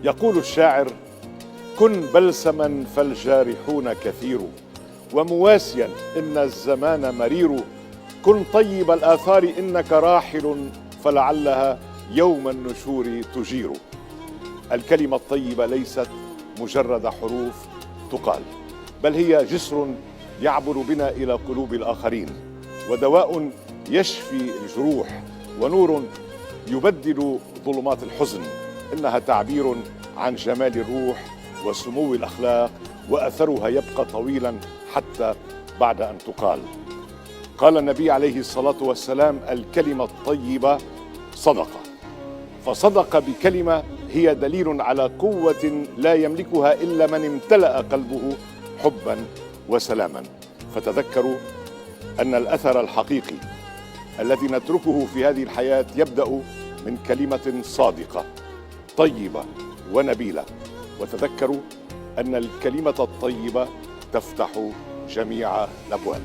يقول الشاعر: كن بلسما فالجارحون كثير، ومواسيا إن الزمان مرير. كن طيب الآثار إنك راحل، فلعلها يوم النشور تجير. الكلمة الطيبة ليست مجرد حروف تقال، بل هي جسر يعبر بنا إلى قلوب الآخرين، ودواء يشفي الجروح، ونور يبدل ظلمات الحزن. إنها تعبير عن جمال الروح وسمو الأخلاق، وأثرها يبقى طويلا حتى بعد أن تقال. قال النبي عليه الصلاة والسلام: الكلمة الطيبة صدقة. فصدق بكلمة هي دليل على قوة لا يملكها إلا من امتلأ قلبه حبا وسلاما. فتذكروا أن الأثر الحقيقي الذي نتركه في هذه الحياة يبدأ من كلمة صادقة طيبة ونبيلة. وتذكروا أن الكلمة الطيبة تفتح جميع الأبواب.